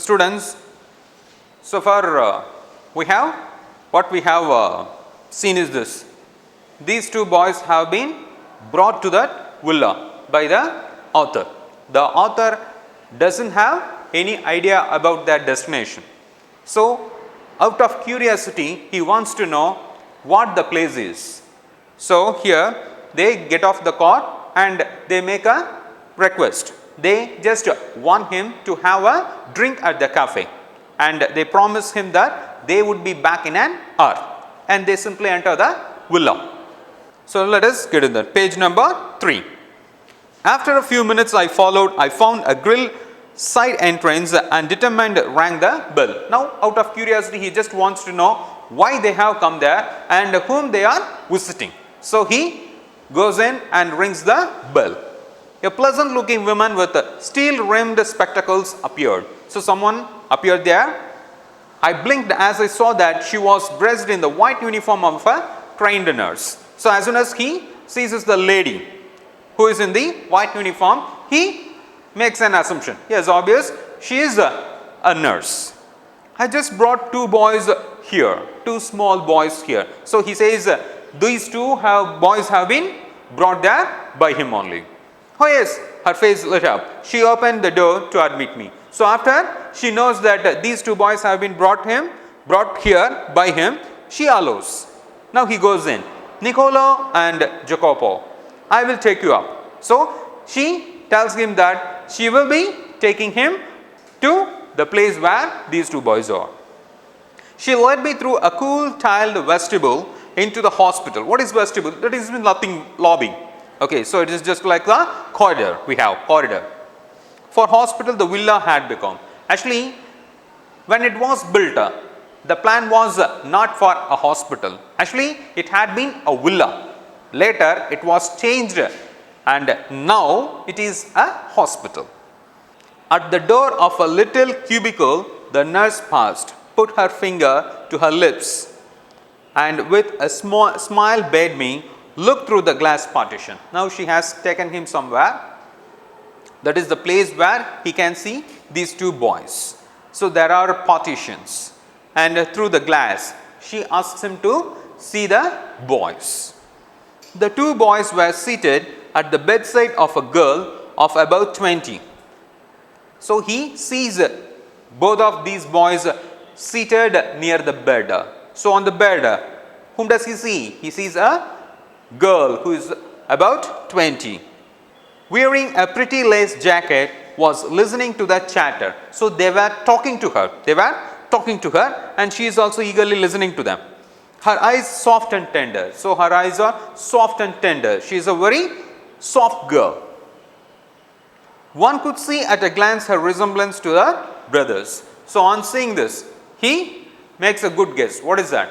students, so far what we have seen is this. These two boys have been brought to that villa by the author. The author doesn't have any idea about their destination. So, out of curiosity, he wants to know what the place is. So, here they get off the car and they make a request. They just want him to have a drink at the cafe, and they promise him that they would be back in an hour, and they simply enter the villa. So, let us get in that. Page number 3. After a few minutes I found a grill side entrance and determined rang the bell. Now, out of curiosity, he just wants to know why they have come there and whom they are visiting. So, he goes in and rings the bell. A pleasant looking woman with steel rimmed spectacles appeared. So, someone appeared there. I blinked as I saw that she was dressed in the white uniform of a trained nurse. So, as soon as he sees the lady who is in the white uniform, he makes an assumption. Yes, obvious, she is a nurse. I just brought two boys here, two small boys here. So, he says these two boys have been brought there by him only. Oh yes, her face lit up. She opened the door to admit me. So, after she knows that these two boys have been brought here by him, she allows. Now, he goes in. Niccolo and Jacopo, I will take you up. So, she tells him that she will be taking him to the place where these two boys are. She led me through a cool tiled vestibule into the hospital. What is vestibule? That is nothing lobby. Okay, so it is just like the corridor we have, corridor. For hospital the villa had become. Actually, when it was built, the plan was not for a hospital. Actually, it had been a villa. Later, it was changed and now it is a hospital. At the door of a little cubicle, the nurse paused, put her finger to her lips, and with a small smile bade me look through the glass partition. Now, she has taken him somewhere. That is the place where he can see these two boys. So, there are partitions, and through the glass, she asks him to see the boys. The two boys were seated at the bedside of a girl of about 20. So, he sees both of these boys seated near the bed. So, on the bed, whom does he see? He sees a girl who is about 20. Wearing a pretty lace jacket, was listening to the chatter. So, they were talking to her. And she is also eagerly listening to them. Her eyes soft and tender. So, her eyes are soft and tender. She is a very soft girl. One could see at a glance her resemblance to her brothers. So, on seeing this, he makes a good guess. What is that?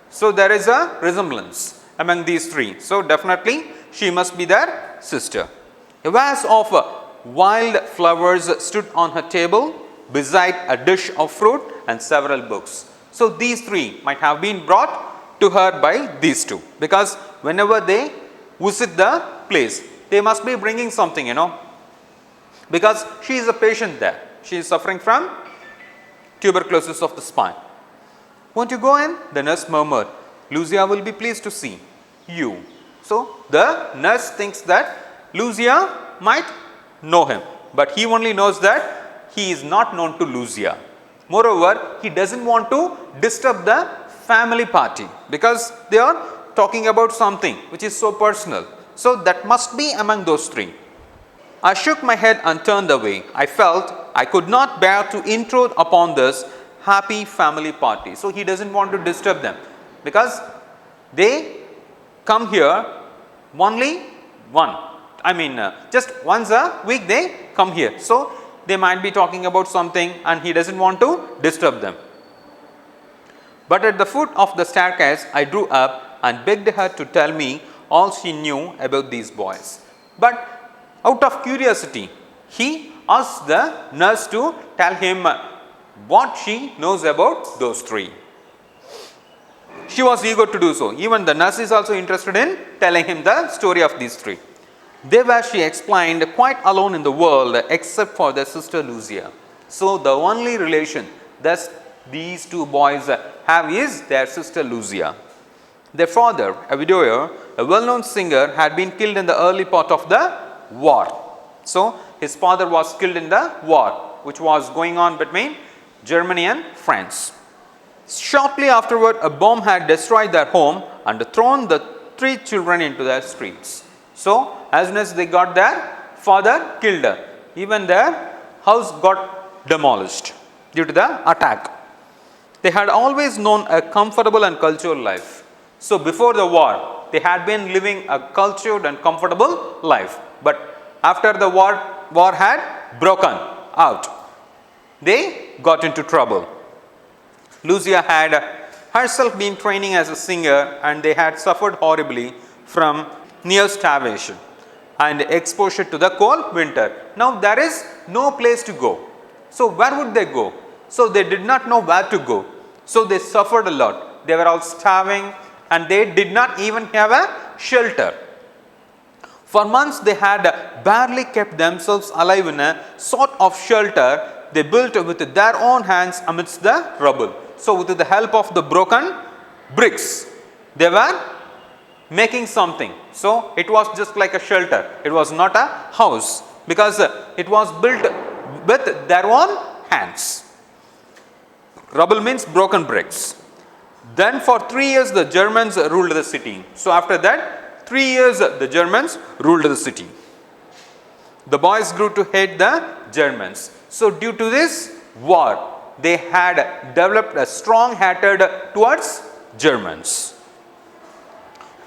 So, there is a resemblance among these three. So, definitely she must be their sister. A vase of wild flowers stood on her table beside a dish of fruit and several books. So, these three might have been brought to her by these two, because whenever they visit the place, they must be bringing something, because she is a patient there. She is suffering from tuberculosis of the spine. Won't you go in? The nurse murmured. Lucia will be pleased to see you. So, the nurse thinks that Lucia might know him, but he only knows that he is not known to Lucia. Moreover, he doesn't want to disturb the family party, because they are talking about something which is so personal. So, that must be among those three. I shook my head and turned away. I felt I could not bear to intrude upon this happy family party. So, he doesn't want to disturb them, because they come here only just once a week they come here. So, they might be talking about something and he doesn't want to disturb them. But at the foot of the staircase, I drew up and begged her to tell me all she knew about these boys. But out of curiosity, he asked the nurse to tell him what she knows about those three. She was eager to do so. Even the nurse is also interested in telling him the story of these three. They were, she explained, quite alone in the world except for their sister Lucia. So the only relation thus these two boys have is their sister Lucia. Their father, a widower, a well-known singer, had been killed in the early part of the war. So his father was killed in the war which was going on between Germany and France. Shortly afterward, a bomb had destroyed their home and thrown the three children into the streets. So as soon as they got their father killed, even their house got demolished due to the attack. They had always known a comfortable and cultured life. So before the war, they had been living a cultured and comfortable life. But after the war had broken out, they got into trouble. Lucia had herself been training as a singer, and they had suffered horribly from near starvation and exposure to the cold winter. Now there is no place to go. So where would they go? So they did not know where to go. So they suffered a lot. They were all starving and they did not even have a shelter. For months they had barely kept themselves alive in a sort of shelter they built with their own hands amidst the rubble. So with the help of the broken bricks, they were making something. So it was just like a shelter. It was not a house because it was built with their own hands. Rubble means broken bricks. Then for 3 years the Germans ruled the city. So after that 3 years the Germans ruled the city. The boys grew to hate the Germans. So due to this war, they had developed a strong hatred towards Germans.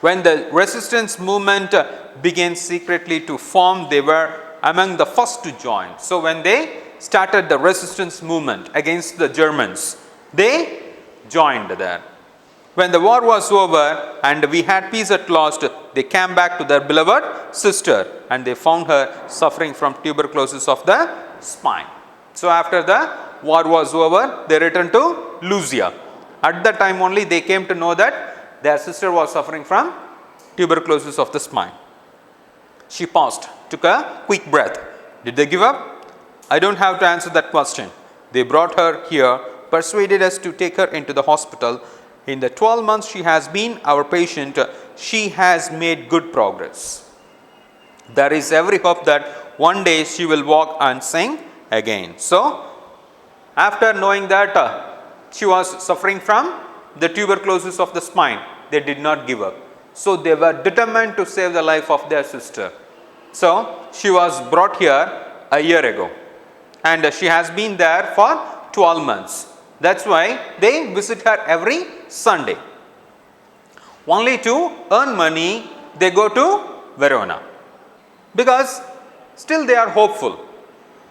When the resistance movement began secretly to form, they were among the first to join. So when they started the resistance movement against the Germans, they joined there. When the war was over and we had peace at last, they came back to their beloved sister and they found her suffering from tuberculosis of the spine. So after the war was over, they returned to Lucia. At that time only they came to know that their sister was suffering from tuberculosis of the spine. She paused, took a quick breath. Did they give up? I don't have to answer that question. They brought her here, persuaded us to take her into the hospital. In the 12 months she has been our patient, she has made good progress. There is every hope that one day she will walk and sing again. So, after knowing that she was suffering from the tuberculosis of the spine, they did not give up. So, they were determined to save the life of their sister. So, she was brought here a year ago and she has been there for 12 months. That's why they visit her every Sunday. Only to earn money, they go to Verona. Because still they are hopeful.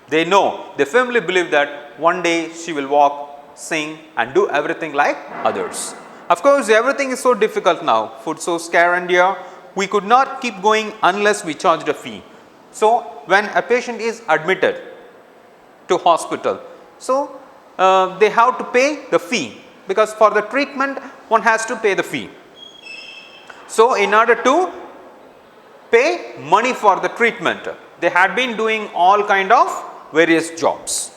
They know, they firmly believe that one day she will walk, sing and do everything like others. Of course, everything is so difficult now. Food so scarce and here, we could not keep going unless we charged a fee. So, when a patient is admitted to hospital, so they have to pay the fee because for the treatment one has to pay the fee. So, in order to pay money for the treatment, they had been doing all kind of various jobs.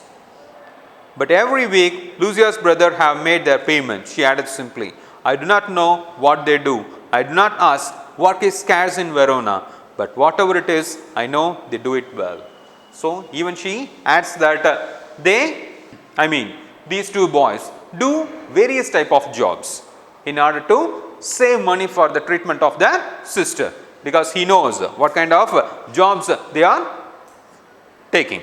But every week Lucia's brother have made their payment. She added simply, I do not know what they do. I do not ask what is scarce in Verona, but whatever it is, I know they do it well. So even she adds that these two boys do various type of jobs in order to save money for the treatment of their sister, because he knows what kind of jobs they are taking.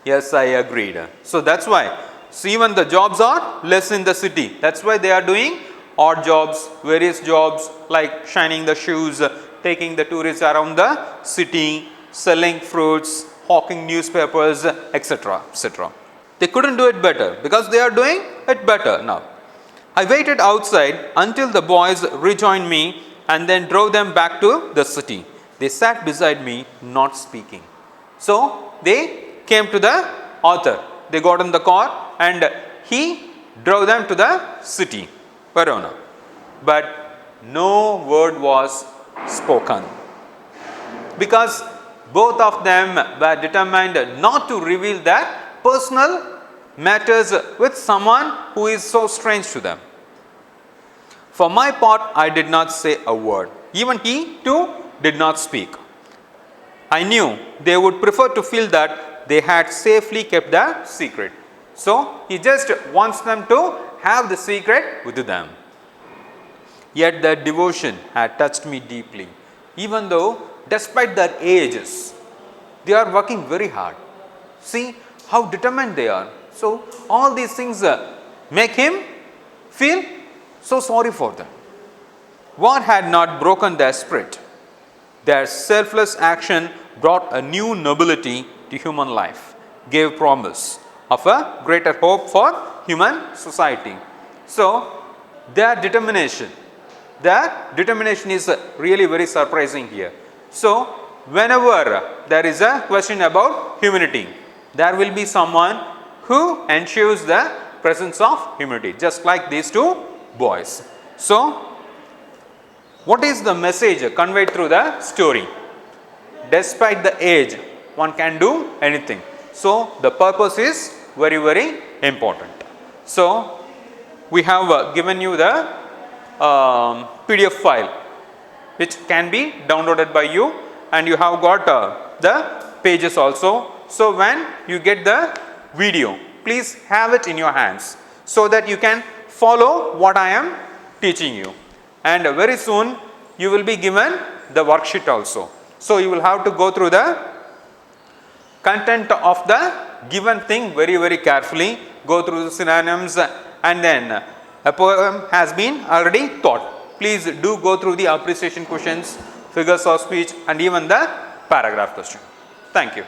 Yes, I agreed. So that's why. So even the jobs are less in the city. That's why they are doing odd jobs, various jobs like shining the shoes, taking the tourists around the city, selling fruits, hawking newspapers, etc., etc. They couldn't do it better because they are doing it better now. I waited outside until the boys rejoined me and then drove them back to the city. They sat beside me, not speaking. So they came to the author. They got in the car and he drove them to the city, Verona. But no word was spoken because both of them were determined not to reveal their personal matters with someone who is so strange to them. For my part, I did not say a word. Even he too did not speak. I knew they would prefer to feel that they had safely kept the secret. So he just wants them to have the secret with them. Yet their devotion had touched me deeply. Even though, despite their ages, they are working very hard. See how determined they are. So all these things make him feel so sorry for them. War had not broken their spirit. Their selfless action brought a new nobility to human life, gave promise of a greater hope for human society. So their determination is really very surprising here. So whenever there is a question about humanity, there will be someone who ensures the presence of humanity, just like these two boys. So what is the message conveyed through the story? Despite the age, one can do anything. So the purpose is very, very important. So we have given you the PDF file which can be downloaded by you, and you have got the pages also. So when you get the video, please have it in your hands so that you can follow what I am teaching you. And very soon you will be given the worksheet also. So you will have to go through the content of the given thing very, very carefully, go through the synonyms, and then a poem has been already taught. Please do go through the appreciation questions, figures of speech, and even the paragraph question. Thank you.